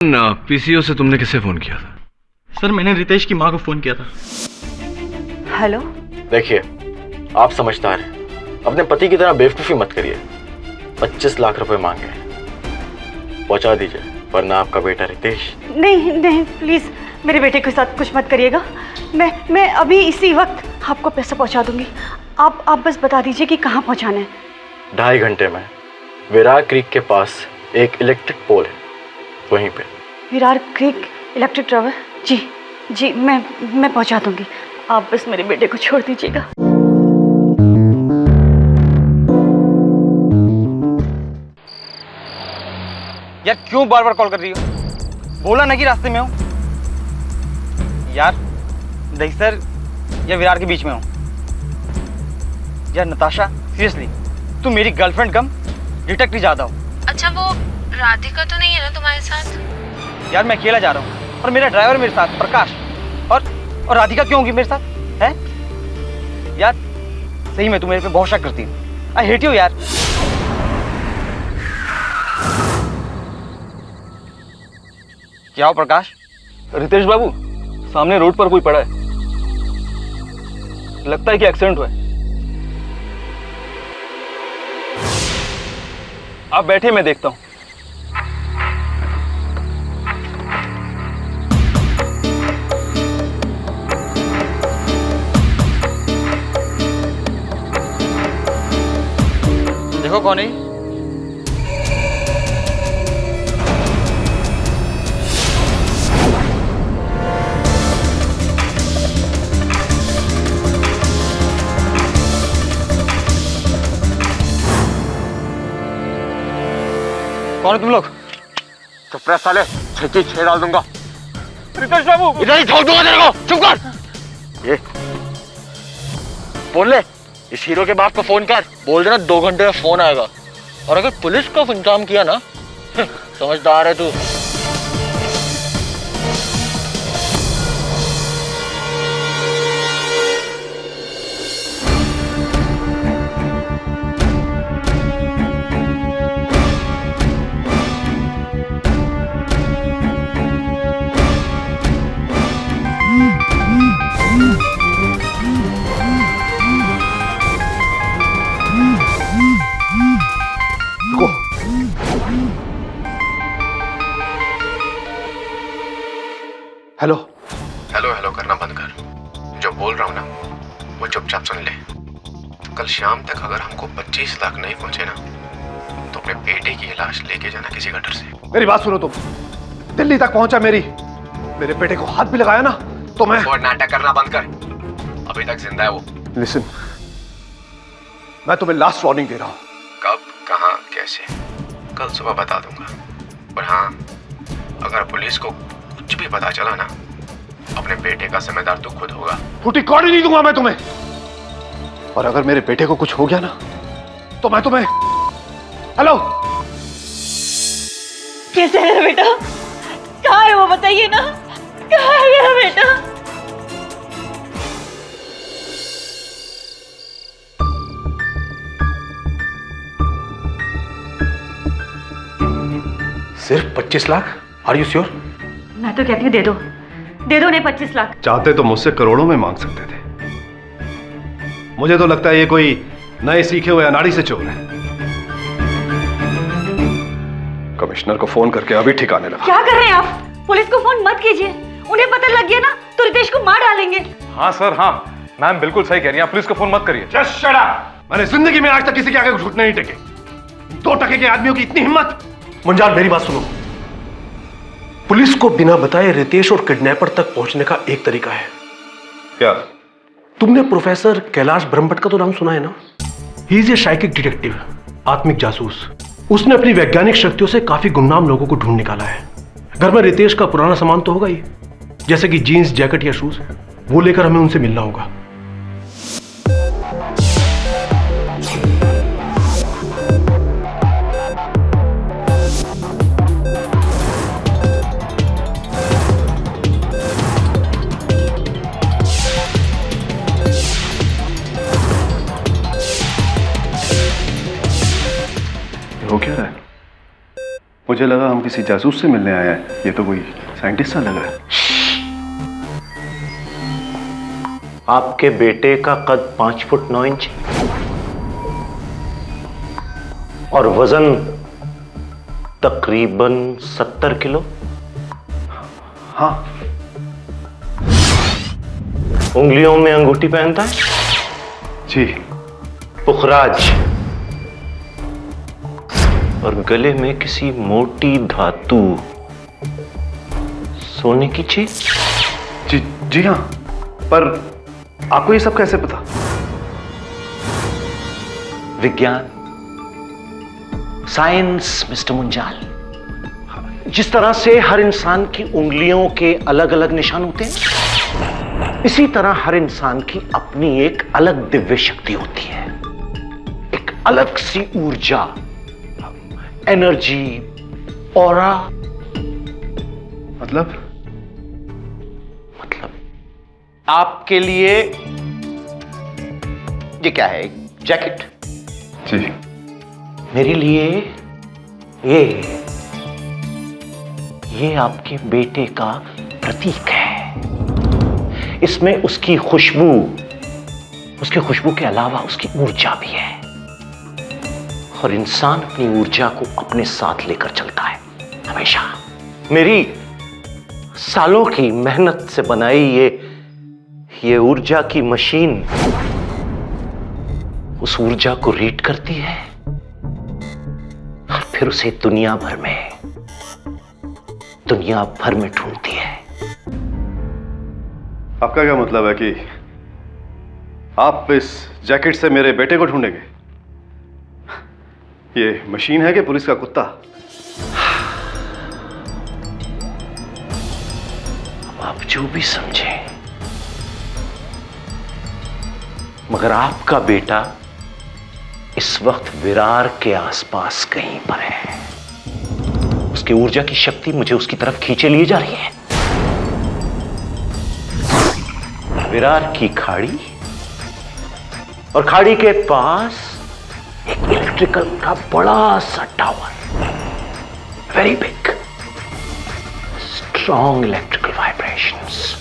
PCO से तुमने किसे फोन किया था? सर मैंने रितेश की माँ को फोन किया था। हेलो। देखिए, आप समझदार हैं, अपने पति की तरह बेवकूफ़ी मत करिए। 25 लाख रुपए मांगे, पहुंचा दीजिए, वरना आपका बेटा रितेश। नहीं नहीं, प्लीज मेरे बेटे के साथ कुछ मत करिएगा। मैं अभी इसी वक्त आपको पैसा पहुंचा दूंगी। आप बस बता दीजिए कि कहाँ पहुंचाना है। 2.5 घंटे में विरार क्रीक के पास एक इलेक्ट्रिक पोल है, वहीं पे। Virar creek electric tower? जी मैं पहुंचा दूंगी। आप बस मेरे बेटे को छोड़ दीजिएगा। यार क्यों बार बार कॉल कर रही हो? बोला ना कि रास्ते में हूँ। यार दहीसर या विरार के बीच में हूँ। यार नताशा, सीरियसली तू मेरी गर्लफ्रेंड कम डिटेक्टिव ज्यादा हो। अच्छा, वो राधिका तो नहीं है ना तुम्हारे साथ? यार मैं अकेला जा रहा हूँ और मेरा ड्राइवर मेरे साथ प्रकाश। और राधिका क्यों होगी मेरे साथ? है यार सही में तू मेरे पे बहुत शक करती है। आई हेट यू यार। क्या हो प्रकाश? रितेश बाबू, सामने रोड पर कोई पड़ा है, लगता है कि एक्सीडेंट हुआ है। आप बैठे, मैं देखता हूं। देखो कौन है? कौन है तुम लोग? चुप रह साले, 6 डाल दूंगा। रितेश बाबू, इधर ही ठोक दूंगा तेरे को, चुप कर। ये बोल ले, इस हीरो के बाप को फोन कर, बोल देना 2 घंटे में फोन आएगा। और अगर पुलिस को इंतजाम किया ना, समझदार है तू। हेलो हेलो हेलो करना बंद कर। जो बोल रहा हूँ ना वो चुपचाप सुन ले। कल शाम तक अगर हमको 25 लाख नहीं पहुंचे ना तो अपने बेटे की लाश लेके जाना किसी गटर से। मेरी बात सुनो तुम। दिल्ली तक पहुंचा मेरे बेटे को हाथ भी लगाया ना तो मैं। और नाटक करना बंद कर, अभी तक जिंदा है वो। लिसन, मैं तुम्हें लास्ट वार्निंग दे रहा हूं। कब, कहाँ, कैसे, कल सुबह बता दूंगा। और हाँ, अगर पुलिस को कुछ भी पता चला ना, अपने बेटे का जिम्मेदार तू खुद होगा। फूटी कौड़ी नहीं दूंगा मैं तुम्हें। और अगर मेरे बेटे को कुछ हो गया ना तो मैं तुम्हें। हेलो, कैसे है बेटा? कहाँ है वो, बताइए ना, कहाँ है मेरा बेटा? सिर्फ 25 लाख? Are you sure? मैं तो कहती हूँ दे दो नहीं 25 लाख। चाहते तो मुझसे करोड़ों में मांग सकते थे। मुझे तो लगता है ये कोई नए सीखे हुए अनाड़ी से चोर है। कमिश्नर को फोन करके अभी ठिकाने लगा। क्या कर रहे हैं आप? पुलिस को फोन मत कीजिए, उन्हें पता लग गया ना तो रितेश को मार डालेंगे। हाँ सर, हाँ मैम बिल्कुल सही कह रही हैं, पुलिस को फोन मत करिए। Just shut up. मैंने जिंदगी में आज तक किसी के आगे घुटने नहीं टेके। 2 टके के आदमियों की इतनी हिम्मत। मुंजाल, मेरी बात सुनो। पुलिस को बिना बताए रितेश और किडनैपर तक पहुंचने का एक तरीका है। क्या? तुमने प्रोफेसर कैलाश ब्रह्मभट्ट का तो नाम सुना है ना? He is a psychic detective, आत्मिक जासूस। उसने अपनी वैज्ञानिक शक्तियों से काफी गुमनाम लोगों को ढूंढ निकाला है। घर में रितेश का पुराना सामान तो होगा ही, जैसे कि जीन्स, जैकेट या शूज। वो लेकर हमें उनसे मिलना होगा। मुझे लगा हम किसी जासूस से मिलने आए हैं। ये तो कोई साइंटिस्ट सा लग रहा है। आपके बेटे का कद 5 फुट 9 इंच और वजन तकरीबन 70 किलो। हाँ। उंगलियों में अंगूठी पहनता है? जी। पुखराज। और गले में किसी मोटी धातु, सोने की चीज? जी हाँ, पर आपको ये सब कैसे पता? विज्ञान, साइंस मिस्टर मुंजाल। जिस तरह से हर इंसान की उंगलियों के अलग अलग निशान होते हैं, इसी तरह हर इंसान की अपनी एक अलग दिव्य शक्ति होती है, एक अलग सी ऊर्जा, एनर्जी, ऑरा। मतलब आपके लिए ये क्या है? जैकेट? जी। मेरे लिए ये आपके बेटे का प्रतीक है। इसमें उसकी खुशबू के अलावा उसकी ऊर्जा भी है। और इंसान अपनी ऊर्जा को अपने साथ लेकर चलता है हमेशा। मेरी सालों की मेहनत से बनाई ये ऊर्जा की मशीन उस ऊर्जा को रीड करती है और फिर उसे दुनिया भर में ढूंढती है। आपका क्या मतलब है कि आप इस जैकेट से मेरे बेटे को ढूंढेंगे? ये मशीन है कि पुलिस का कुत्ता? आप जो भी समझे, मगर आपका बेटा इस वक्त विरार के आसपास कहीं पर है। उसकी ऊर्जा की शक्ति मुझे उसकी तरफ खींचे लिए जा रही है। विरार की खाड़ी और खाड़ी के पास एक इलेक्ट्रिकल का बड़ा सा tower, very big, strong electrical vibrations.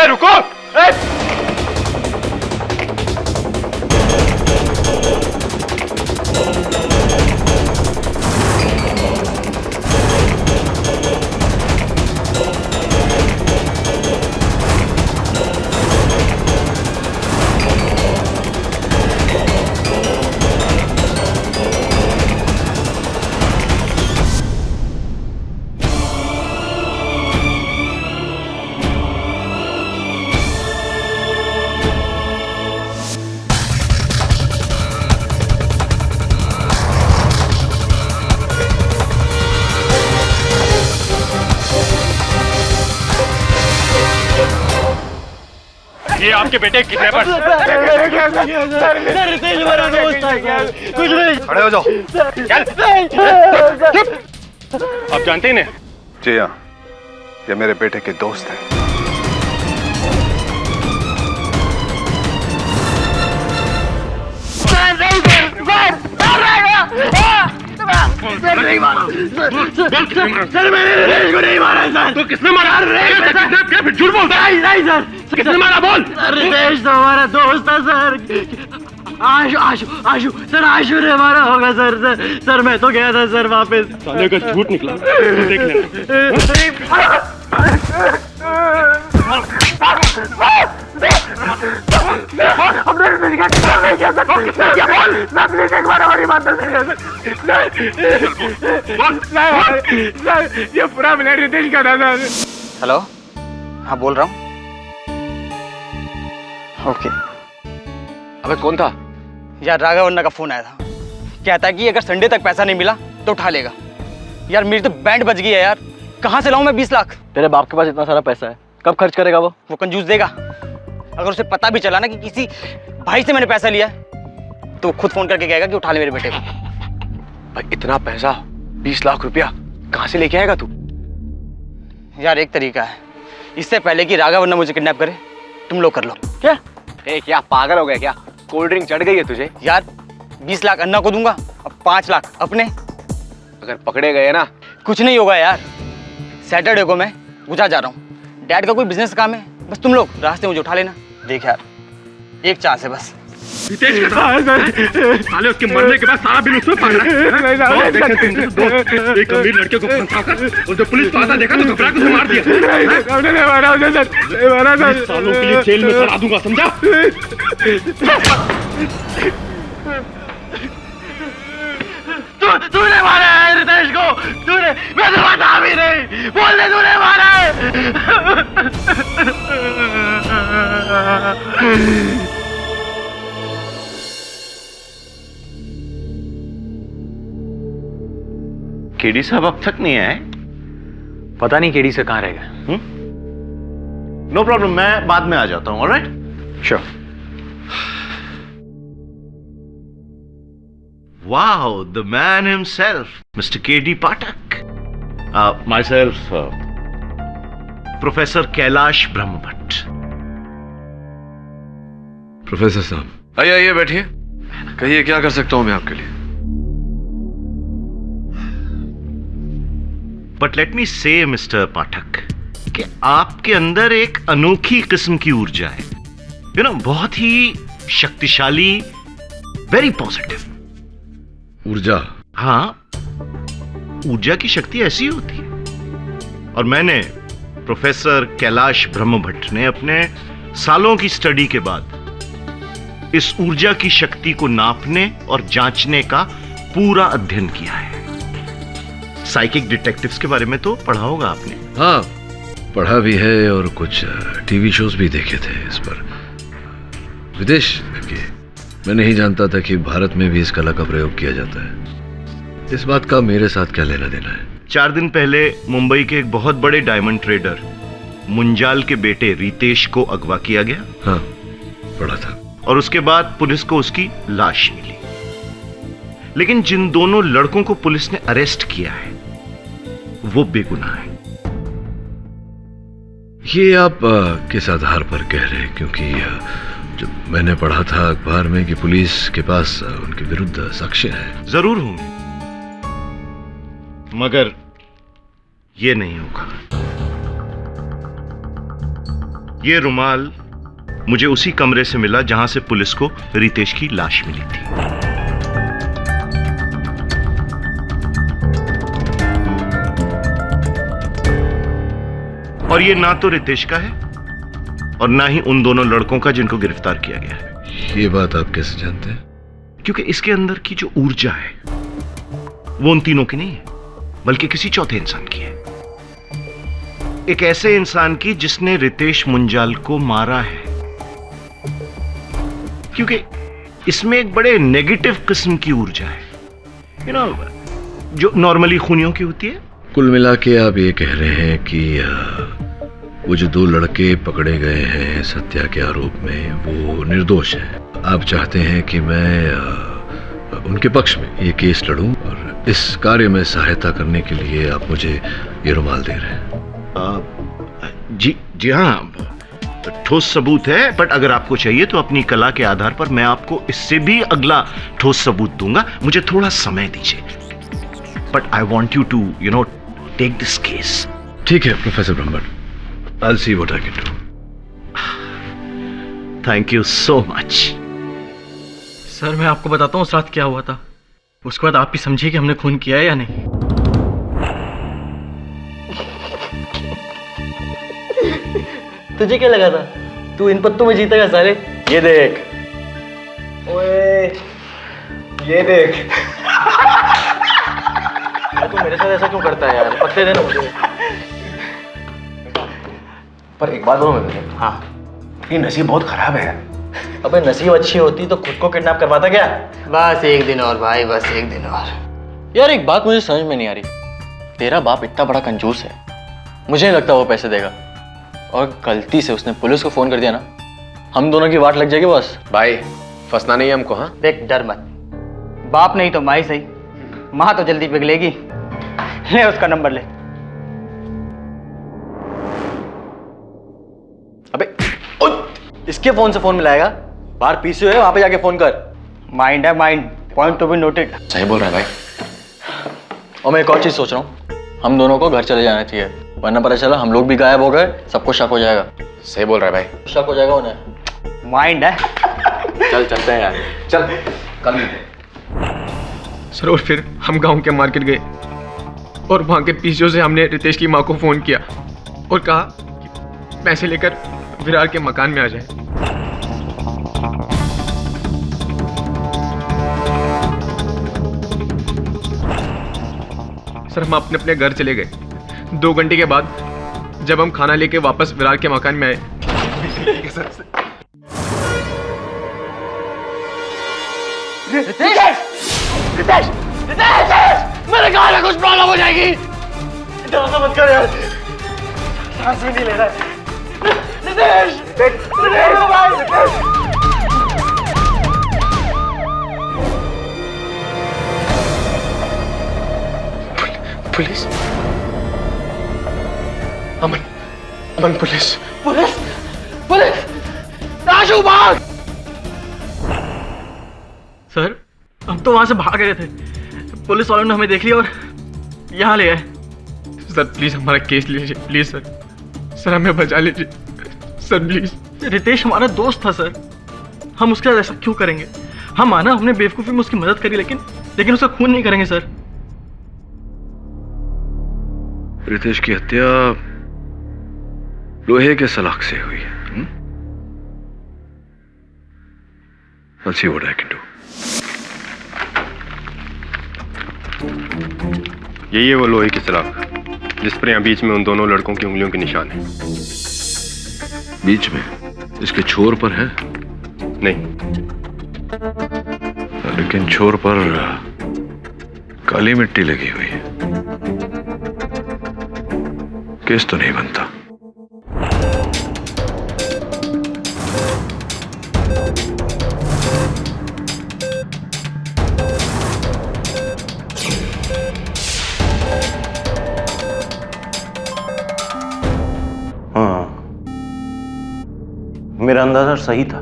रुको! ये आपके बेटे किडनैपर। खड़े हो जाओ। आप जानते ही नहीं? जी हाँ, ये मेरे बेटे के दोस्त हैं। सर नहीं मारा सर मैंने रितेश को नहीं मारा सर। तो किसने मारा? फिर झूठ बोलता है। नहीं सर, किसने मारा बोल। रितेश तो हमारा दोस्त था सर। आशु आशु आशु सर, आशु ने मारा होगा सर। सर मैं तो गया था सर वापस। साले का झूठ निकला, देख लेना। ये पूरा मिनट रितेश का था सर। हेलो, हाँ बोल रहा हूँ। ओके। अबे कौन था? यार राघव का फोन आया था, कहता है कि अगर संडे तक पैसा नहीं मिला तो उठा लेगा। यार मेरी तो बैंड बज गई है यार, कहाँ से लाऊं मैं 20 लाख? तेरे बाप के पास इतना सारा पैसा है, कब खर्च करेगा वो कंजूस देगा। अगर उसे पता भी चला ना कि किसी भाई से मैंने पैसा लिया तो खुद फोन करके कहेगा कि उठा ले मेरे बेटे को। भाई इतना पैसा, 20 लाख रुपया कहाँ से लेके आएगा तू? यार एक तरीका है, इससे पहले कि राघव मुझे किडनैप करे तुम लोग कर लो। क्या? क्या पागल हो गया क्या? कोल्ड ड्रिंक चढ़ गई है तुझे? यार 20 लाख अन्ना को दूंगा और 5 लाख अपने। अगर पकड़े गए ना, कुछ नहीं होगा यार। सैटरडे को मैं गुजरात जा रहा हूँ, डैड का कोई बिजनेस काम है, बस तुम लोग रास्ते मुझे उठा लेना। देख यार, एक चांस है बस। रितेश का साले उसके मरने के बाद सारा बिल उसमें पड़ रहा है। एक अमीर लड़के को फंसाकर और जब पुलिस को आता देखा तो घबरा के उसे मार दिया। सालों के लिए जेल में सड़ा दूंगा, समझा? तूने मारा है रितेश को, तूने। मैं तो बता भी नहीं, बोल दे तूने मारा है। केडी साहब अब तक नहीं आए? पता नहीं केडी से कहाँ रह गए। नो प्रॉब्लम, मैं बाद में आ जाता हूँ। Alright, sure. Wow, the man himself, mister KD Pathak. My self professor Kailash Brahmbhatt. Professor साहब आइए आइए, बैठिए, कहिए क्या कर सकता हूं मैं आपके लिए। बट लेट मी से मिस्टर पाठक कि आपके अंदर एक अनोखी किस्म की ऊर्जा है, यू नो, बहुत ही शक्तिशाली, वेरी पॉजिटिव ऊर्जा। हाँ, ऊर्जा की शक्ति ऐसी होती है। और मैंने प्रोफेसर कैलाश ब्रह्मभट्ट ने अपने सालों की स्टडी के बाद इस ऊर्जा की शक्ति को नापने और जांचने का पूरा अध्ययन किया है। साइकिक डिटेक्टिव्स के बारे में तो पढ़ा होगा आपने। हाँ, पढ़ा भी है और कुछ टीवी शोज भी देखे थे इस पर, विदेश के। मैं नहीं जानता था कि भारत में भी इस कला का प्रयोग किया जाता है। इस बात का मेरे साथ क्या लेना देना है? 4 दिन पहले मुंबई के एक बहुत बड़े डायमंड ट्रेडर मुंजाल के बेटे रितेश को अगवा किया गया। हाँ, पढ़ा था। और उसके बाद पुलिस को उसकी लाश मिली। लेकिन जिन दोनों लड़कों को पुलिस ने अरेस्ट किया है वो बेगुनाह है। ये आप किस आधार पर कह रहे हैं? क्योंकि जब मैंने पढ़ा था अखबार में कि पुलिस के पास उनके विरुद्ध साक्ष्य है। जरूर होंगे, मगर ये नहीं होगा। ये रुमाल मुझे उसी कमरे से मिला जहां से पुलिस को रितेश की लाश मिली थी। और ये ना तो रितेश का है और ना ही उन दोनों लड़कों का जिनको गिरफ्तार किया गया है। ये बात आप कैसे जानते हैं? क्योंकि इसके अंदर की जो ऊर्जा है वो उन तीनों की नहीं है, बल्कि किसी चौथे इंसान की है। एक ऐसे इंसान की जिसने रितेश मुंजाल को मारा है। क्योंकि इसमें एक बड़े नेगेटिव किस्म की ऊर्जा है, यू नो, जो नॉर्मली खूनियों की होती है। कुल मिला के आप ये कह रहे हैं कि वो जो 2 लड़के पकड़े गए हैं हत्या के आरोप में वो निर्दोष हैं। आप चाहते हैं कि मैं उनके पक्ष में ये केस लड़ूं और इस कार्य में सहायता करने के लिए आप मुझे ये रुमाल दे रहे हैं। जी हाँ, ठोस सबूत है, बट अगर आपको चाहिए तो अपनी कला के आधार पर मैं आपको इससे भी अगला ठोस सबूत दूंगा। मुझे थोड़ा समय दीजिए, but I want you to take this case. ठीक है professor Brahmbhatt, I'll see what I can do. Thank you so much. Sir मैं आपको बताता हूँ उस रात क्या हुआ था, उसके बाद आप भी समझिए कि हमने खून किया है या नहीं। तुझे क्या लगा था तू इन पत्तों में जीतेगा साले? ये देख, ओए ये देख। तू मेरे साथ ऐसा क्यों करता है यार? पत्ते देना मुझे। पर एक बात बोलूं मैं, हाँ ये नसीब बहुत खराब है। अबे नसीब अच्छी होती तो खुद को किडनैप करवाता क्या? बस एक दिन और भाई, बस एक दिन और। यार एक बात मुझे समझ में नहीं आ रही, तेरा बाप इतना बड़ा कंजूस है, मुझे नहीं लगता वो पैसे देगा। और गलती से उसने पुलिस को फोन कर दिया ना, हम दोनों की वाट लग जाएगी बस। भाई फंसना नहीं है हमको। हाँ देख डर मत, बाप नहीं तो माँ ही सही, माँ तो जल्दी पिघलेगी। ले उसका नंबर ले। अबे इसके फोन से फोन मिलाएगा? बाहर पीछे है, वहां पे जाके फोन कर। माइंड है mind, point to be noted. सही बोल रहा है भाई। और मैं एक और चीज सोच रहा हूँ, हम दोनों को घर चले जाना चाहिए, वरना पता चला हम लोग भी गायब हो गए, सबको शक हो जाएगा। सही बोल रहा है भाई। शक हो जाएगा उन्हें। माइंड है। चल चलते हैं यार, चल कल मिलते हैं। सर और फिर हम गांव के मार्केट गए और वहां के पीछे से हमने रितेश की माँ को फोन किया और कहा कि पैसे लेकर विरार के मकान में आ जाए। सर हम अपने अपने घर चले गए। 2 घंटे के बाद जब हम खाना लेके वापस विरार के मकान में आए, रितेश मेरे गाल में कुछ प्रॉब्लम हो जाएगी। इतना मत कर यार, सांस भी नहीं ले रहा है। रितेश भाई, पुलिस, अमन, अमन पुलिस, पुलिस पुलिस, राजू भाग। सर हम तो वहां से भाग रहे थे, पुलिस वालों ने हमें देख लिया और यहाँ ले आए। सर प्लीज हमारा केस लीजिए, प्लीज सर, सर हमें बचा लीजिए सर प्लीज। रितेश हमारा दोस्त था सर, हम उसके साथ ऐसा क्यों करेंगे? हम माना हमने बेवकूफी में उसकी मदद करी, लेकिन उसका खून नहीं करेंगे सर। रितेश की हत्या लोहे के सलाख से हुई है। I'll see what I can do. यही है वो लोहे की सलाख जिस पर यहाँ बीच में उन दोनों लड़कों की उंगलियों के निशान हैं। बीच में इसके छोर पर है? नहीं, लेकिन छोर पर काली मिट्टी लगी हुई है, केस तो नहीं बनता। हाँ, मेरा अंदाजा सही था।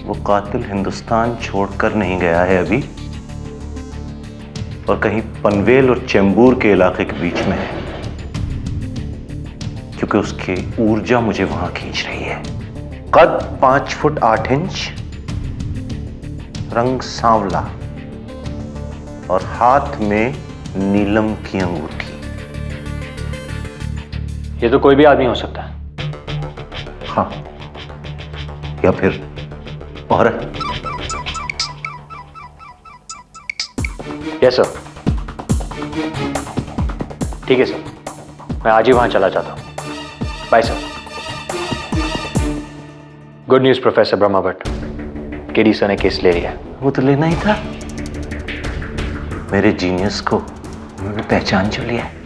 वो कातिल हिंदुस्तान छोड़कर नहीं गया है अभी, और कहीं पनवेल और चेंबूर के इलाके के बीच में है, क्योंकि उसकी ऊर्जा मुझे वहां खींच रही है। कद 5 फुट 8 इंच, रंग सांवला और हाथ में नीलम की अंगूठी। ये तो कोई भी आदमी हो सकता है। हाँ, या फिर औरत। Yes sir. ठीक है सर, मैं आज ही वहां चला जाता हूं। Bye sir. Good news professor Brahmbhatt, KD sir ने केस ले लिया। वो तो लेना ही था, मेरे जीनियस को उन्होंने पहचान जो लिया है।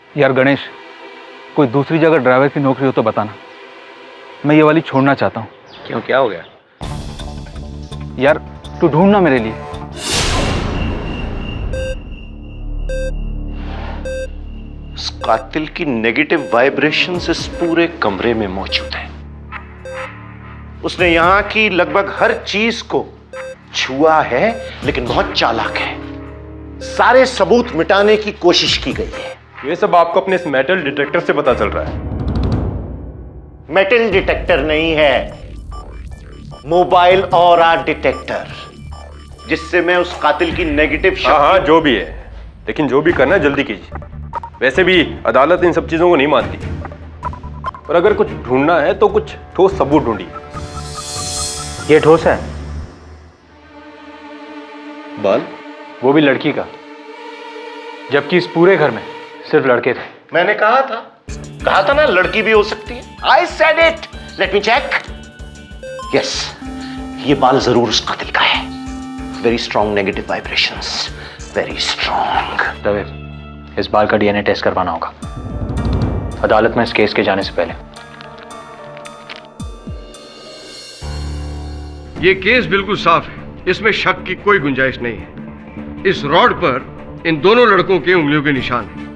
यार गणेश, कोई दूसरी जगह ड्राइवर की नौकरी हो तो बताना, मैं ये वाली छोड़ना चाहता हूँ। क्यों, क्या हो गया? यार तू ढूंढना मेरे लिए। कातिल की नेगेटिव वाइब्रेशंस इस पूरे कमरे में मौजूद है। उसने यहां की लगभग हर चीज को छुआ है, लेकिन बहुत चालाक है। सारे सबूत मिटाने की कोशिश की गई है। ये सब आपको अपने इस मेटल डिटेक्टर से पता चल रहा है? मेटल डिटेक्टर नहीं है, मोबाइल ऑरा डिटेक्टर, जिससे मैं उस कातिल की नेगेटिव हाँ जो भी है, लेकिन जो भी करना है जल्दी कीजिए। वैसे भी अदालत इन सब चीजों को नहीं मानती, और अगर कुछ ढूंढना है तो कुछ ठोस सबूत ढूंढिए। ये ठोस है? बाल? वो भी लड़की का, जबकि इस पूरे घर में सिर्फ लड़के थे। मैंने कहा था ना लड़की भी हो सकती है। I said it. Let me check. Yes, ये बाल जरूर उस कातिल का है। Very strong negative vibrations, very strong. Dave, इस बाल का डीएनए टेस्ट करवाना होगा अदालत में इस केस के जाने से पहले। ये केस बिल्कुल साफ है, इसमें शक की कोई गुंजाइश नहीं है। इस रॉड पर इन दोनों लड़कों के उंगलियों के निशान हैं।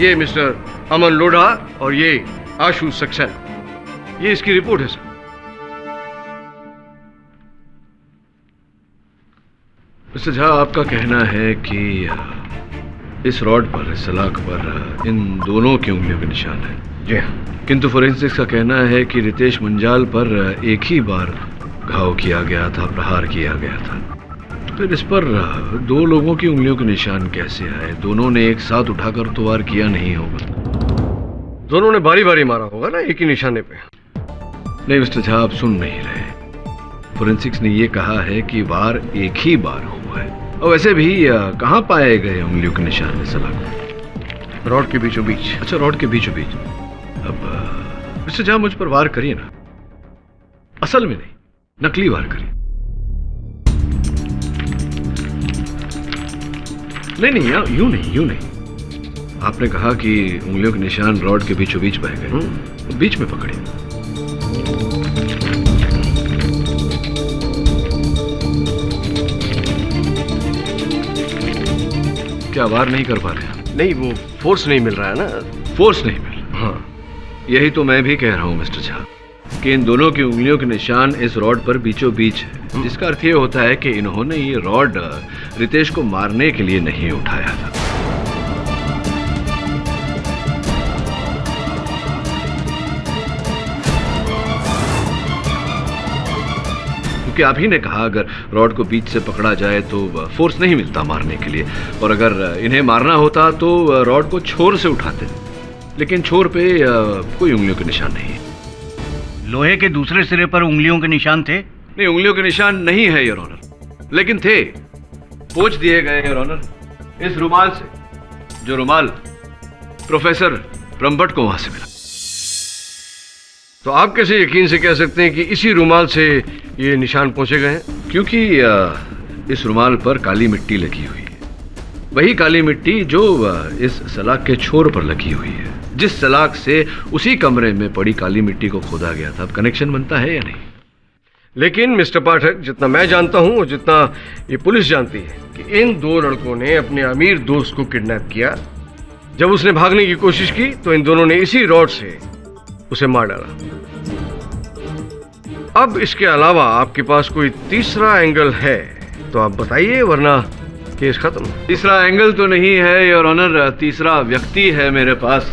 ये मिस्टर अमन लोढ़ा और ये आशु सक्सेना। ये इसकी रिपोर्ट है सर। मिस्टर झा, आपका कहना है कि इस रॉड पर, इस सलाख पर इन दोनों की उंगलियों के निशान हैं। जी हाँ। किंतु फोरेंसिक्स का कहना है कि रितेश मुंजाल पर एक ही बार घाव किया गया था, प्रहार किया गया था। फिर इस पर दो लोगों की उंगलियों के निशान कैसे आए? दोनों ने एक साथ उठाकर तो वार किया नहीं होगा। दोनों ने बारी बारी मारा होगा ना, एक ही निशाने पे। नहीं मिस्टर झा, आप सुन नहीं रहे। फोरेंसिक्स ने ये कहा है कि वार एक ही बार हुआ है। और वैसे भी कहाँ पाए गए उंगलियों के निशान सलाख? रॉड के बीचों बीच। अच्छा, रॉड के बीचों बीच। अब मिस्टर झा, मुझ पर वार करिए ना। असल में नहीं, नकली वार करिए। नहीं, यूं नहीं। आपने कहा कि उंगलियों के निशान रॉड के बीचों बीच बह गए, बीच में पकड़िए। क्या वार नहीं कर पा रहे? नहीं, वो फोर्स नहीं मिल रहा है ना। फोर्स नहीं मिल रहा? हाँ, यही तो मैं भी कह रहा हूं मिस्टर झा, कि इन दोनों की उंगलियों के निशान इस रॉड पर बीचों बीच है, जिसका अर्थ ये होता है कि इन्होंने ये रॉड रितेश को मारने के लिए नहीं उठाया था। क्योंकि आप ही ने कहा अगर रॉड को बीच से पकड़ा जाए तो फोर्स नहीं मिलता मारने के लिए, और अगर इन्हें मारना होता तो रॉड को छोर से उठाते, लेकिन छोर पे कोई उंगलियों के निशान नहीं है। लोहे के दूसरे सिरे पर उंगलियों के निशान थे? नहीं, उंगलियों के निशान नहीं है योर ऑनर, लेकिन थे, पोंछ दिए गए योर ऑनर, इस रुमाल से, जो रुमाल प्रोफेसर ब्रह्मभट्ट को वहां से मिला। तो आप कैसे यकीन से कह सकते हैं कि इसी रुमाल से ये निशान पहुंचे गए हैं? क्योंकि इस रुमाल पर काली मिट्टी लगी हुई है, वही काली मिट्टी जो इस सलाख के छोर पर लगी हुई है, जिस सलाख से उसी कमरे में पड़ी काली मिट्टी को खोदा गया था। अब कनेक्शन बनता है या नहीं? लेकिन मिस्टर पाठक, जितना मैं जानता हूं और जितना ये पुलिस जानती है कि इन दो लड़कों ने अपने अमीर दोस्त को किडनैप किया। जब उसने भागने की कोशिश की तो इन दोनों ने इसी रॉड से उसे मार डाला। अब इसके अलावा आपके पास कोई तीसरा एंगल है तो आप बताइए, वरना केस खत्म। तीसरा एंगल तो नहीं है योर ऑनर, तीसरा व्यक्ति है मेरे पास।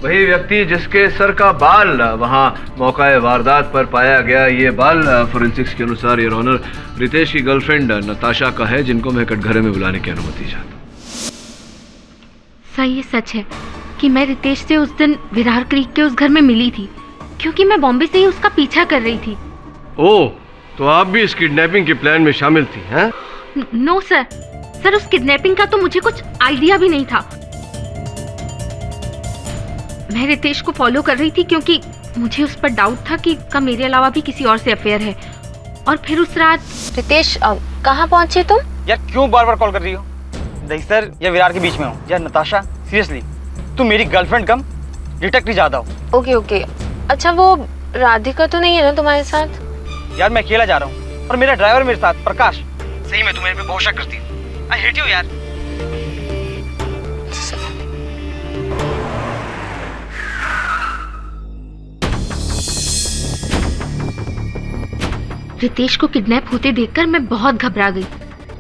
वही व्यक्ति जिसके सर का बाल वहां मौका वारदात पर पाया गया। ये बाल फोरेंसिक्स के अनुसार योर ऑनर रितेश की गर्लफ्रेंड नताशा का है, जिनको मैं कटघरे में बुलाने की अनुमति चाहता हूँ। सर, ये सच है कि मैं रितेश से उस दिन विरार क्रीक के उस घर में मिली थी, क्योंकि मैं बॉम्बे से ही उसका पीछा कर रही थी। ओह, तो आप भी इस किडनैपिंग के प्लान में शामिल थी? हैं? नो सर, उस किडनैपिंग का तो मुझे कुछ आइडिया भी नहीं था। मैं रितेश को फॉलो कर रही थी क्योंकि मुझे उस पर डाउट था कि इसका मेरे अलावा भी किसी और से अफेयर है। और फिर उस रात रितेश, कहाँ पहुंचे तुम? यार क्यों बार बार कॉल कर रही हो? दहिसर या विरार के बीच में हो। यार नताशा, सीरियसली तुम मेरी गर्लफ्रेंड कम डिटेक्टिव ज्यादा हो। ओके। अच्छा, वो राधिका तो नहीं है ना तुम्हारे साथ? यार मैं अकेला जा रहा हूँ और मेरा ड्राइवर मेरे साथ प्रकाश। सही में तुम मेरे पे बहुत शक करती है। आई हेट यू यार। रितेश को किडनैप होते देखकर मैं बहुत घबरा गई।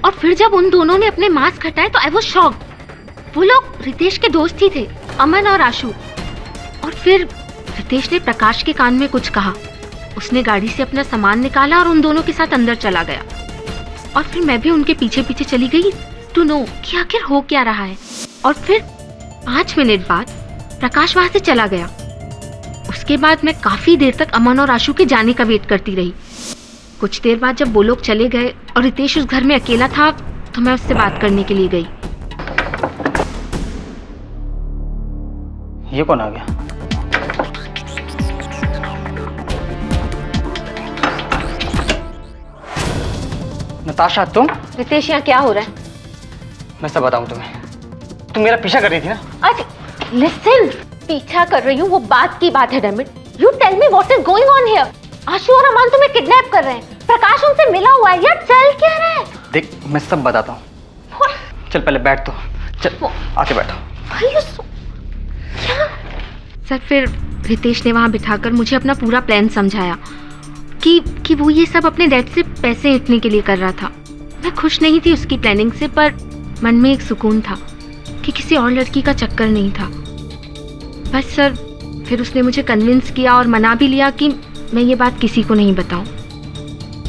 और फिर जब उन दोनों ने अपने मास्क हटाए तो आई वाज शॉक्ड। वो लोग रितेश के दोस्त ही थे, अमन और आशु। और फिर रितेश ने प्रकाश के कान में कुछ कहा। उसने गाड़ी से अपना सामान निकाला और उन दोनों के साथ अंदर चला गया। और फिर मैं भी उनके पीछे पीछे चली गई टू नो कि आखिर हो क्या रहा है। और फिर 5 मिनट बाद प्रकाश वहां से चला गया। उसके बाद मैं काफी देर तक अमन और आशु के जाने का वेट करती रही। कुछ देर बाद जब वो लोग चले गए और रितेश उस घर में अकेला था तो मैं उससे बात करने के लिए गई। ये कौन आ गया? नताशा तुम? रितेश यहाँ क्या हो रहा है? मैं सब बताऊं तुम्हें। तुम मेरा पीछा कर रही थी ना? अरे लिसन, पीछा कर रही हूँ वो बात की बात है damn it. You tell me what is going on here. Ashu और अमन तुम्हें किडनैप कर रहे हैं। प्रकाश उनसे मिला हुआ है यार, चल क्या रहा है? देख मैं सब बताता हूँ। चल पहले बैठ तो, चल आके बैठो। सर फिर रितेश ने वहाँ बिठाकर मुझे अपना पूरा प्लान समझाया कि वो ये सब अपने डैड से पैसे ऐंठने के लिए कर रहा था। मैं खुश नहीं थी उसकी प्लानिंग से, पर मन में एक सुकून था कि किसी और लड़की का चक्कर नहीं था। बस सर फिर उसने मुझे कन्विंस किया और मना भी लिया कि मैं ये बात किसी को नहीं बताऊं।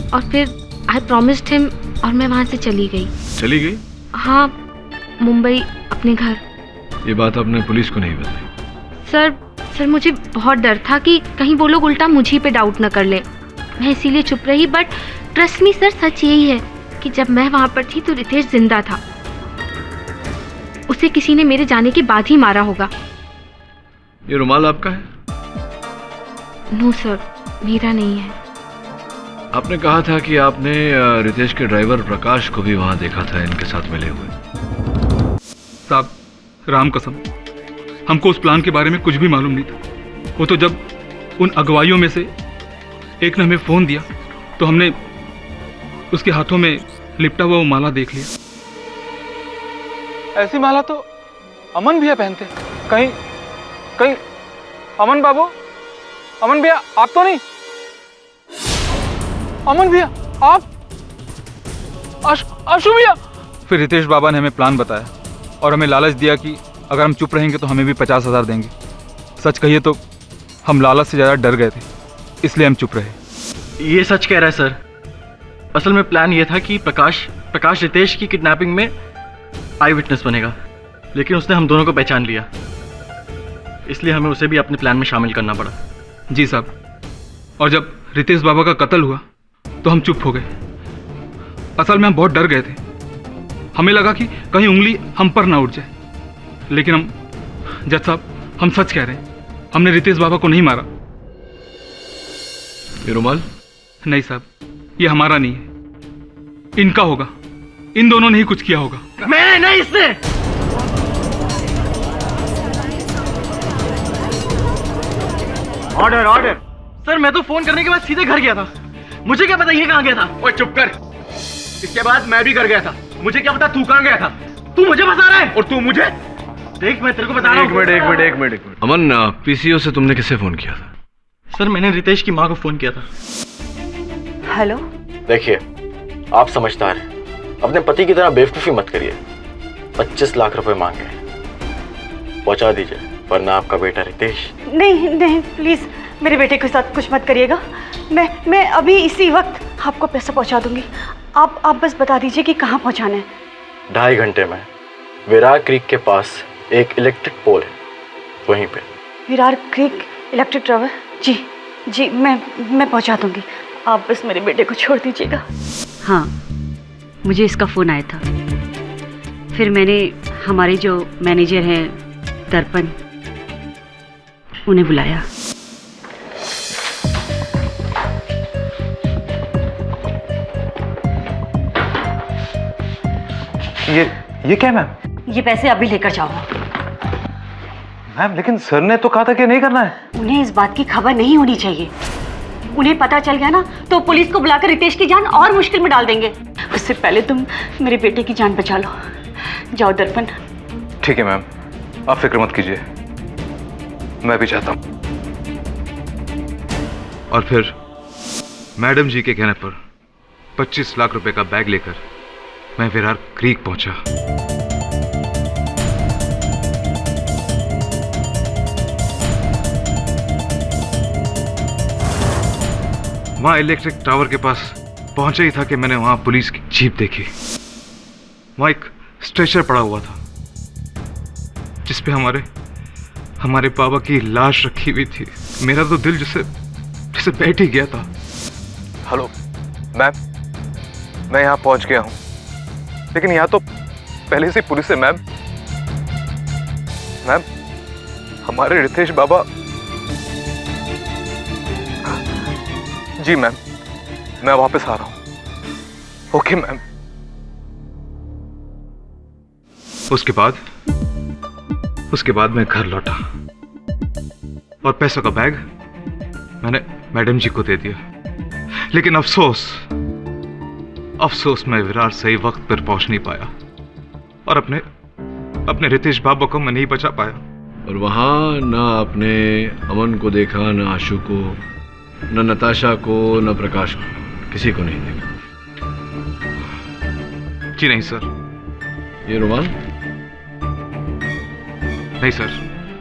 और फिर आई प्रॉमिस्ड हिम और मैं वहाँ से चली गई। चली गई? हाँ, मुंबई अपने घर। ये बात आपने पुलिस को नहीं बताई? सर मुझे बहुत डर था कि कहीं वो लोग उल्टा मुझी पे डाउट न कर ले। मैं इसीलिए चुप रही। बट ट्रस्ट मी सर, सच यही है कि जब मैं वहाँ पर थी तो रितेश जिंदा था। उसे किसी ने मेरे जाने के बाद ही मारा होगा। ये रुमाल आपका है? नो सर, मेरा नहीं है। आपने कहा था कि आपने रितेश के ड्राइवर प्रकाश को भी वहां देखा था इनके साथ मिले हुए। साहब राम कसम, हमको उस प्लान के बारे में कुछ भी मालूम नहीं था। वो तो जब उन अगुवाइयों में से एक ने हमें फ़ोन दिया तो हमने उसके हाथों में लिपटा हुआ वो माला देख लिया। ऐसी माला तो अमन भैया पहनते। कहीं कहीं अमन बाबू, अमन भैया आप तो नहीं? अमन भैया आप? आशु भैया? फिर रितेश बाबा ने हमें प्लान बताया और हमें लालच दिया कि अगर हम चुप रहेंगे तो हमें भी 50,000 देंगे। सच कहिए तो हम लालच से ज़्यादा डर गए थे, इसलिए हम चुप रहे। ये सच कह रहा है सर। असल में प्लान ये था कि प्रकाश रितेश की किडनैपिंग में आई विटनेस बनेगा, लेकिन उसने हम दोनों को पहचान लिया, इसलिए हमें उसे भी अपने प्लान में शामिल करना पड़ा। जी साहब, और जब रितेश बाबा का कत्ल हुआ तो हम चुप हो गए। असल में हम बहुत डर गए थे। हमें लगा कि कहीं उंगली हम पर ना उठ जाए, लेकिन जज साहब हम सच कह रहे हैं, हमने रितेश बाबा को नहीं मारा। ये रुमाल? नहीं साहब, ये हमारा नहीं है, इनका होगा। इन दोनों ने ही कुछ किया होगा। मैंने नहीं, इसने। Order order. सर मैं तो फोन करने के बाद सीधे घर गया था, मुझे क्या पता ये कहाँ गया था। ओए चुप कर। इसके बाद मैं भी घर गया था, मुझे क्या पता तू कहाँ गया था। तू मुझे फंसा रहा है और तू मुझे। देख मैं तेरे को बता रहा हूँ। एक मिनट। अमन, पीसीओ से तुमने किसे फोन किया था? सर मैंने रितेश की माँ को फोन किया था। हेलो। देखिए आप समझदार हैं, अपने पति की तरह बेवकूफ़ी मत करिए। 25 लाख रुपए मांगे, पहुंचा दीजिए, वरना आपका बेटा रितेश। नहीं प्लीज़ मेरे बेटे के साथ कुछ मत करिएगा। मैं अभी इसी वक्त आपको पैसा पहुंचा दूंगी। आप बस बता दीजिए कि कहाँ पहुंचाना है। 2.5 घंटे में विरार क्रीक के पास एक इलेक्ट्रिक पोल है, वहीं पे। Virar creek electric tower? जी मैं पहुंचा दूंगी। आप बस मेरे बेटे को छोड़ दीजिएगा। हाँ, मुझे इसका फ़ोन आया था। फिर मैंने हमारे जो मैनेजर हैं दर्पण, उन्हें बुलाया। ये क्या मैम? ये पैसे अभी लेकर जाओ। मैम लेकिन सर ने तो कहा था कि नहीं करना है। उन्हें इस बात की खबर नहीं होनी चाहिए। उन्हें पता चल गया ना तो पुलिस को बुलाकर रितेश की जान और मुश्किल में डाल देंगे। उससे पहले तुम मेरे बेटे की जान बचा लो। जाओ दर्पण। ठीक है मैम, आप फिक्र मत कीजिए, मैं भी चाहता हूँ। और फिर मैडम जी के कहने पर 25 लाख रुपए का बैग लेकर मैं विरार क्रीक पहुंचा। वहां इलेक्ट्रिक टावर के पास पहुंचा ही था कि मैंने वहां पुलिस की जीप देखी। वहां एक स्ट्रेचर पड़ा हुआ था जिसपे हमारे बाबा की लाश रखी हुई थी। मेरा तो दिल जैसे बैठ ही गया था। हेलो मैम, मैं यहाँ पहुँच गया हूँ, लेकिन यहाँ तो पहले से पुलिस है मैम। मैम, हमारे रितेश बाबा। जी मैम, मैं वापस आ रहा हूँ। Okay ma'am. उसके बाद मैं घर लौटा और पैसों का बैग मैंने मैडम जी को दे दिया। लेकिन अफसोस मैं विरार सही वक्त पर पहुंच नहीं पाया और अपने रितेश बाबा को मैं नहीं बचा पाया। और वहां ना आपने अमन को देखा, ना आशु को, न नताशा को, न प्रकाश को, किसी को नहीं देखा। जी नहीं सर। ये रुमाल? नहीं सर,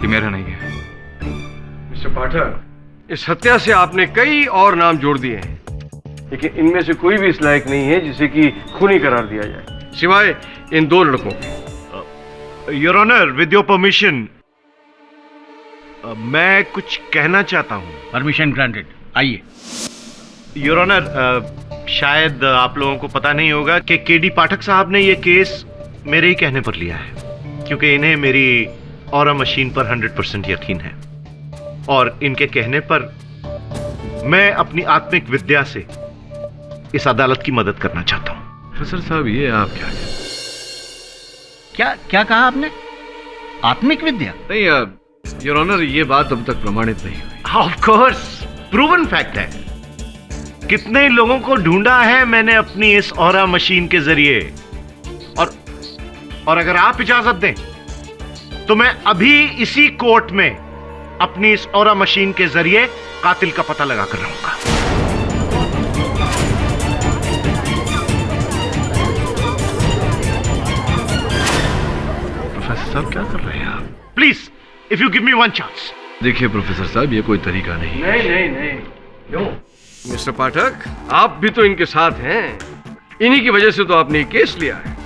ये मेरा नहीं है। मिस्टर पाठक, इस हत्या से आपने कई और नाम जोड़ दिए हैं, लेकिन इनमें से कोई भी इस लायक नहीं है जिसे कि खूनी करार दिया जाए, सिवाय इन दो लड़कों के। Your honour, with your permission, मैं कुछ कहना चाहता हूँ। परमिशन ग्रांटेड, आइए। योर ऑनर, शायद आप लोगों को पता नहीं होगा कि केडी पाठक साहब ने ये केस मेरे ही कहने पर लिया है, क्योंकि इन्हें मेरी ऑरा मशीन पर 100% यकीन है और इनके कहने पर मैं अपनी आत्मिक विद्या से इस अदालत की मदद करना चाहता हूं। प्रोफेसर साहब, ये आप क्या कहा आपने? आत्मिक विद्या? नहीं योर ऑनर, ये बात अब तक प्रमाणित नहीं हुई। ऑफ कोर्स, प्रूवन फैक्ट है। कितने लोगों को ढूंढा है मैंने अपनी इस ऑरा मशीन के जरिए, और अगर आप इजाजत दें तो मैं अभी इसी कोर्ट में अपनी इस ऑरा मशीन के जरिए कातिल का पता लगा कर रहूंगा। प्रोफेसर साहब, क्या कर रहे हैं आप? Please, if you give me one chance. देखिए प्रोफेसर साहब, ये कोई तरीका नहीं है। नहीं। क्यों? मिस्टर पाठक, आप भी तो इनके साथ हैं। इन्हीं की वजह से तो आपने ये केस लिया है।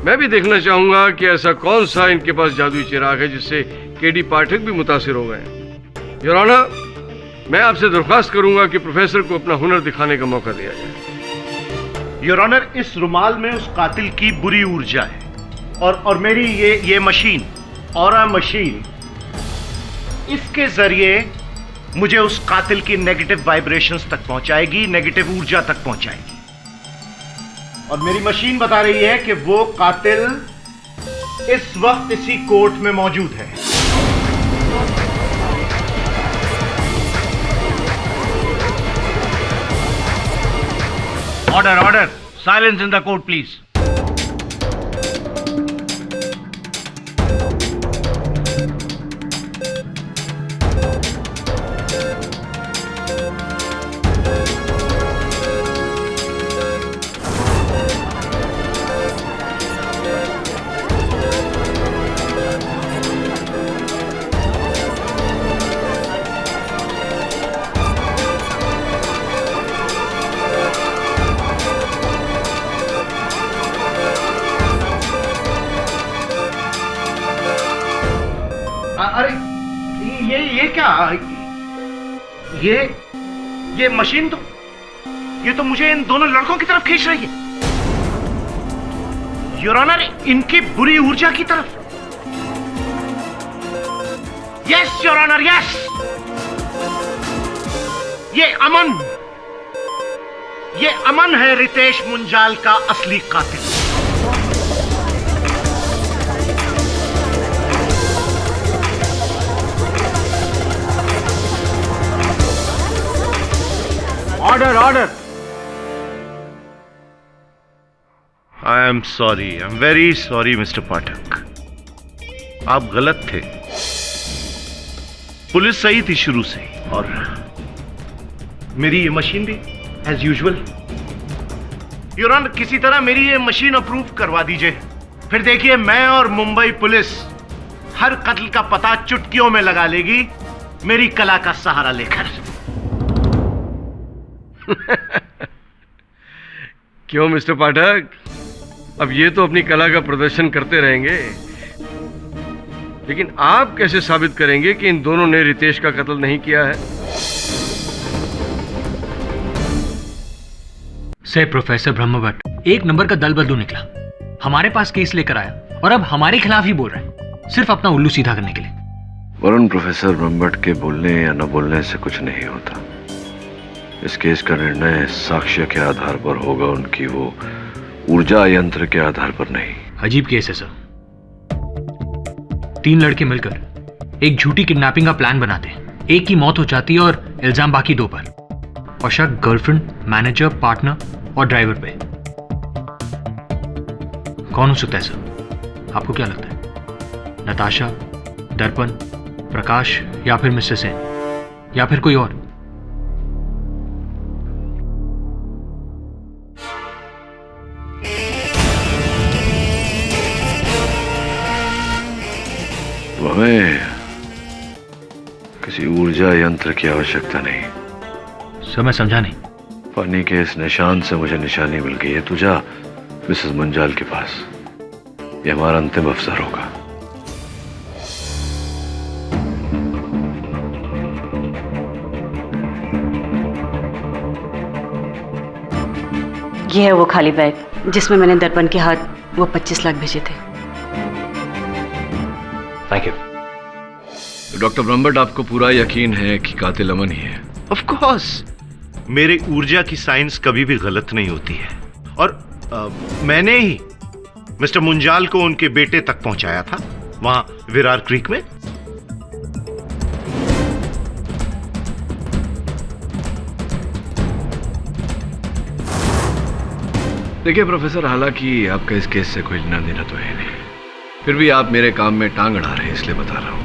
मैं भी देखना चाहूंगा कि ऐसा कौन सा इनके पास जादुई चिराग है जिससे केडी पाठक भी मुतासिर हो गए। योर ऑनर, मैं आपसे दरख्वास्त करूंगा कि प्रोफेसर को अपना हुनर दिखाने का मौका दिया जाए। योर ऑनर, इस रुमाल में उस कातिल की बुरी ऊर्जा है और मेरी ये मशीन, ऑरा मशीन, इसके जरिए मुझे उस कातिल की नेगेटिव वाइब्रेशंस तक पहुंचाएगी, नेगेटिव ऊर्जा तक पहुंचाएगी। और मेरी मशीन बता रही है कि वो कातिल इस वक्त इसी कोर्ट में मौजूद है। Order, silence in the court please. अरे ये क्या? ये मशीन तो मुझे इन दोनों लड़कों की तरफ खींच रही है। योर ऑनर, इनकी बुरी ऊर्जा की तरफ। Yes your honour, yes. ये अमन है रितेश मुंजाल का असली कातिल। Order. I am sorry, I am very sorry Mr Pathak, आप गलत थे। पुलिस सही थी शुरू से ही, मेरी ये मशीन भी एज यूजुअल। योर ऑनर, किसी तरह मेरी ये मशीन अप्रूव करवा दीजिए, फिर देखिए मैं और मुंबई पुलिस हर कत्ल का पता चुटकियों में लगा लेगी, मेरी कला का सहारा लेकर। क्यों मिस्टर पाठक, अब ये तो अपनी कला का प्रदर्शन करते रहेंगे, लेकिन आप कैसे साबित करेंगे कि इन दोनों ने रितेश का कत्ल नहीं किया है? से प्रोफेसर ब्रह्मभट्ट एक नंबर का दल बदलू निकला, हमारे पास केस लेकर आया और अब हमारे खिलाफ ही बोल रहा है, सिर्फ अपना उल्लू सीधा करने के लिए। वरुण, प्रोफेसर ब्रह्मभट्ट के बोलने या न बोलने से कुछ नहीं होता। इस केस का निर्णय साक्ष्य के आधार पर होगा, उनकी वो ऊर्जा यंत्र के आधार पर नहीं। अजीब केस है सर। 3 लड़के मिलकर एक झूठी किडनैपिंग का प्लान बनाते हैं, एक की मौत हो जाती है और इल्जाम बाकी 2 पर, और शक गर्लफ्रेंड, मैनेजर, पार्टनर और ड्राइवर पे। कौन हो सकता है सर? आपको क्या लगता है? नताशा, दर्पण, प्रकाश या फिर मिस्टर सेन या फिर कोई और? हमें किसी ऊर्जा यंत्र की आवश्यकता नहीं। सर मैं समझा नहीं। पानी के इस निशान से मुझे निशानी मिल गई है। तू जा मिसेस मुंजाल के पास, ये हमारा अंतिम अवसर होगा। ये है वो खाली बैग जिसमें मैंने दर्पण के हाथ वो 25 लाख भेजे थे। Thank you. डॉक्टर ब्रह्मभट्ट, आपको पूरा यकीन है कि कातिल अमन ही है? ऑफ कोर्स, मेरे ऊर्जा की साइंस कभी भी गलत नहीं होती है, और मैंने ही मिस्टर मुंजाल को उनके बेटे तक पहुंचाया था वहां विरार क्रीक में। देखिए प्रोफेसर, हालांकि आपका इस केस से कोई लेना देना तो है नहीं, फिर भी आप मेरे काम में टांग अड़ा रहे हैं, इसलिए बता रहा हूं।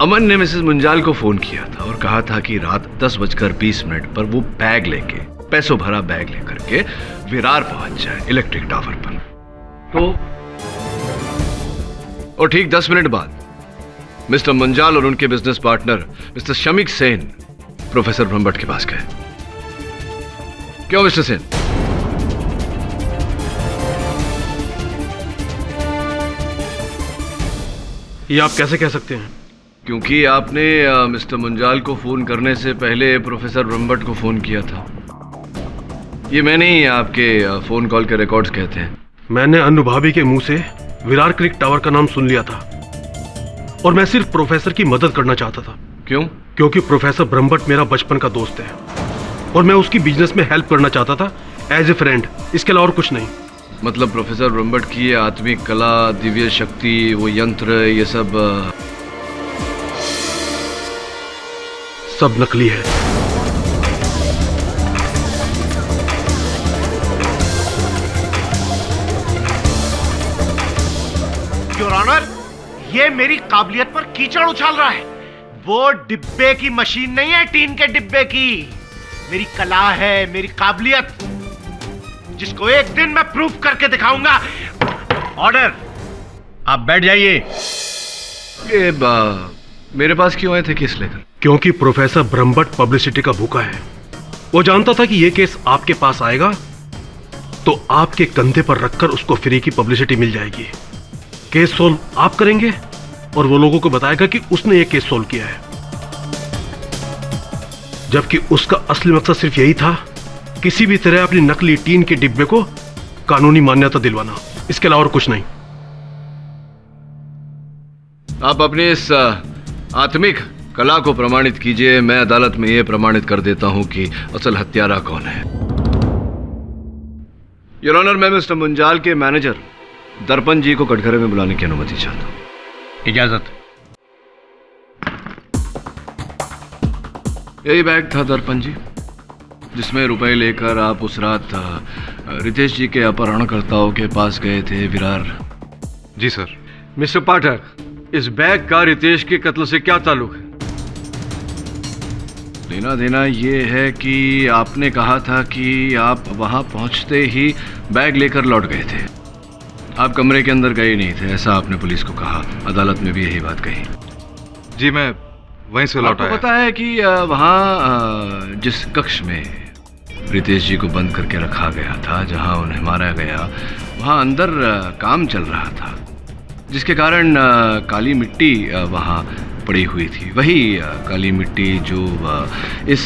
अमन ने मिसेस मुंजाल को फोन किया था और कहा था कि रात 10:20 पर वो बैग लेके, पैसों भरा बैग लेकर के विरार पहुंच जाए इलेक्ट्रिक टावर पर। तो और ठीक 10 मिनट बाद मिस्टर मुंजाल और उनके business partner mister Shamik Sen professor Brahmbhatt के पास गए। क्यों मिस्टर सेन? ये आप कैसे कह सकते हैं? क्योंकि आपने मिस्टर मुंजाल को फोन करने से पहले प्रोफेसर ब्रह्मभट्ट को फोन किया था। ये मैंने ही आपके फोन कॉल के रिकॉर्ड्स कहते हैं। मैंने अनुभवी के मुंह से विरार क्रीक टावर का नाम सुन लिया था और मैं सिर्फ प्रोफेसर की मदद करना चाहता था। क्यों? क्योंकि प्रोफेसर ब्रह्मभट्ट मेरा बचपन का दोस्त है और मैं उसकी बिजनेस में हेल्प करना चाहता था एज ए फ्रेंड, इसके अलावा और कुछ नहीं। मतलब प्रोफेसर ब्रह्मभट्ट की आत्मिक कला, दिव्य शक्ति, वो यंत्र, ये सब नकली है। योर ऑनर, ये मेरी काबिलियत पर कीचड़ उछाल रहा है। वो डिब्बे की मशीन नहीं है, टीन के डिब्बे की। मेरी कला है, मेरी काबिलियत, जिसको एक दिन मैं प्रूफ करके दिखाऊंगा। ऑर्डर, आप बैठ जाइए। ये मेरे पास क्यों आए थे केस लेकर? क्योंकि प्रोफेसर ब्रह्मभट्ट पब्लिसिटी का भूखा है। वो जानता था कि ये केस आपके पास आएगा तो आपके कंधे पर रखकर उसको फ्री की पब्लिसिटी मिल जाएगी। केस सोल्व आप करेंगे और वो लोगों को बताएगा कि उसने ये केस सोल्व किया है, जबकि उसका असली मकसद सिर्फ यही था, किसी भी तरह अपनी नकली टीन के डिब्बे को कानूनी मान्यता दिलवाना, इसके अलावा और कुछ नहीं। आप अपने इस आत्मिक कला को प्रमाणित कीजिए। मैं अदालत में यह प्रमाणित कर देता हूं कि असल हत्यारा कौन है। योर ऑनर, मैं मिस्टर मुंजाल के मैनेजर दर्पण जी को कटघरे में बुलाने की अनुमति चाहता हूं। इजाजत। यही बैग था दर्पण जी, जिसमें रुपए लेकर आप उस रात रितेश जी के अपहरणकर्ताओं के पास गए थे विरार। जी सर। मिस्टर पाठक, इस बैग का रितेश के कत्ल से क्या ताल्लुक है? लेना देना ये है कि आपने कहा था कि आप वहां पहुंचते ही बैग लेकर लौट गए थे। आप कमरे के अंदर गए नहीं थे, ऐसा आपने पुलिस को कहा। अदालत में भी यही बात कही। जी मैं वहीं से लौटा। आपको पता है कि वहाँ जिस कक्ष में रितेश जी को बंद करके रखा गया था, जहाँ उन्हें मारा गया, वहाँ अंदर काम चल रहा था, जिसके कारण काली मिट्टी वहाँ पड़ी हुई थी। वही काली मिट्टी जो इस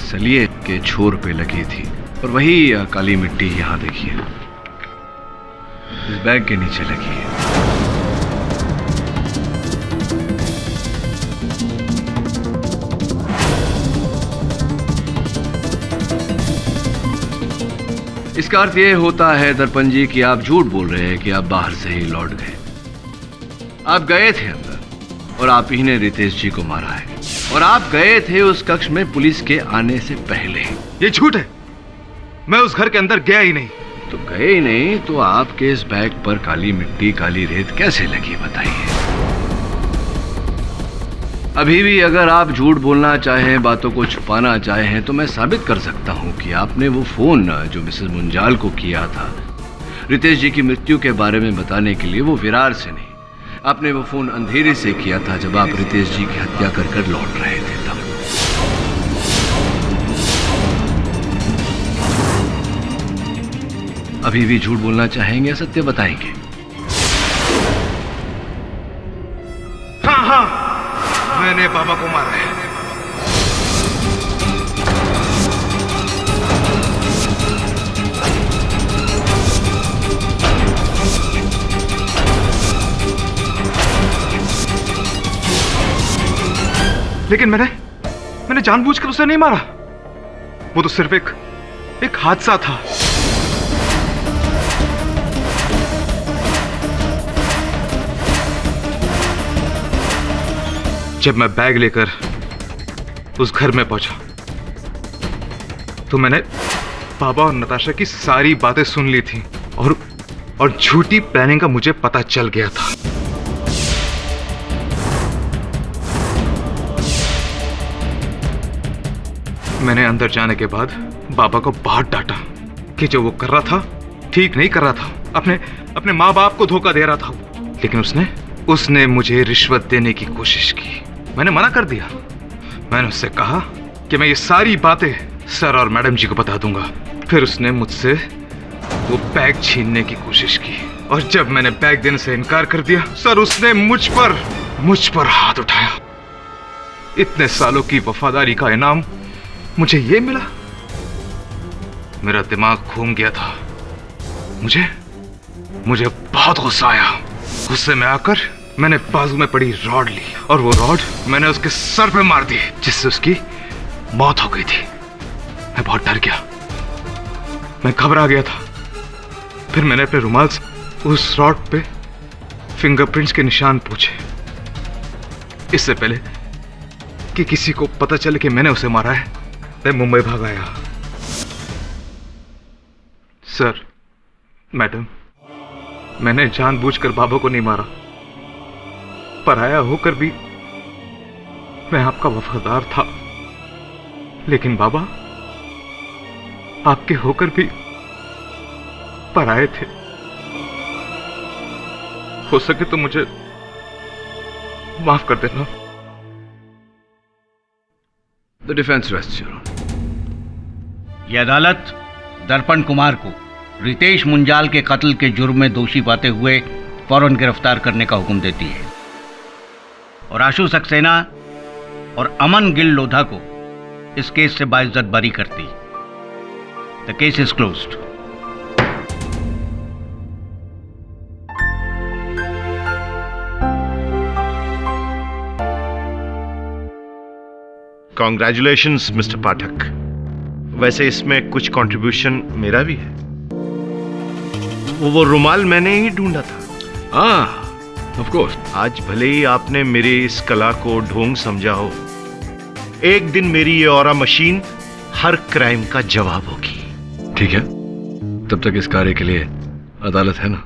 सलिए के छोर पे लगी थी, और वही काली मिट्टी यहाँ देखिए इस बैग के नीचे लगी है। इसका अर्थ यह होता है दर्पण जी कि आप झूठ बोल रहे हैं कि आप बाहर से ही लौट गए। आप गए थे अंदर और आप ही ने रितेश जी को मारा है, और आप गए थे उस कक्ष में पुलिस के आने से पहले। ये झूठ है, मैं उस घर के अंदर गया ही नहीं। तो गए नहीं तो आपके इस बैग पर काली मिट्टी काली रेत कैसे लगी बताइए। अभी भी अगर आप झूठ बोलना चाहें, बातों को छुपाना चाहें, तो मैं साबित कर सकता हूं कि आपने वो फोन जो मिसेस मुंजाल को किया था रितेश जी की मृत्यु के बारे में बताने के लिए, वो विरार से नहीं, आपने वो फोन अंधेरे से किया था जब आप रितेश जी की हत्या कर लौट रहे थे तब। अभी भी झूठ बोलना चाहेंगे या सत्य बताएंगे? हाँ, मैंने बाबा को मारा है। लेकिन मैंने जानबूझकर उसे नहीं मारा। वो तो सिर्फ एक हादसा था। जब मैं बैग लेकर उस घर में पहुंचा तो मैंने बाबा और नताशा की सारी बातें सुन ली थी, और झूठी प्लानिंग का मुझे पता चल गया था। मैंने अंदर जाने के बाद बाबा को बहुत डांटा कि जो वो कर रहा था ठीक नहीं कर रहा था, अपने माँ बाप को धोखा दे रहा था। लेकिन उसने मुझे रिश्वत देने की कोशिश की। मैंने मना कर दिया। मैंने उससे कहा कि मैं ये सारी बातें सर और मैडम जी को बता दूंगा। फिर उसने मुझसे वो बैग छीनने की कोशिश की, और जब मैंने बैग देने से इनकार कर दिया, सर उसने मुझ पर हाथ उठाया। इतने सालों की वफादारी का इनाम मुझे ये मिला। मेरा दिमाग घूम गया था। मुझे बहुत गुस्सा आया। गुस्से में आकर मैंने बाजू में पड़ी रॉड ली, और वो रॉड मैंने उसके सर पे मार दी, जिससे उसकी मौत हो गई थी। मैं बहुत डर गया, मैं घबरा गया था। फिर मैंने अपने रुमाल से उस रॉड पे फिंगरप्रिंट्स के निशान पूछे, इससे पहले कि किसी को पता चले कि मैंने उसे मारा है। मैं मुंबई भाग आया। सर, मैडम, मैंने जानबूझकर बाबा को नहीं मारा। पराया होकर भी मैं आपका वफादार था, लेकिन बाबा आपके होकर भी पराए थे। हो सके तो मुझे माफ कर देना। The defense rests, Your Honor. ये अदालत दर्पण कुमार को रितेश मुंजाल के कत्ल के जुर्म में दोषी पाते हुए फौरन गिरफ्तार करने का हुक्म देती है, और आशु सक्सेना और अमन गिल लोधा को इस केस से बाइज्जत बरी करती। The case is closed. Congratulations Mr Pathak. वैसे इसमें कुछ कंट्रीब्यूशन मेरा भी है। वो रुमाल मैंने ही ढूंढा था। Of course. आज भले ही आपने मेरी इस कला को ढोंग समझा हो, एक दिन मेरी ये ऑरा मशीन हर क्राइम का जवाब होगी। ठीक है, तब तक इस कार्य के लिए अदालत है ना।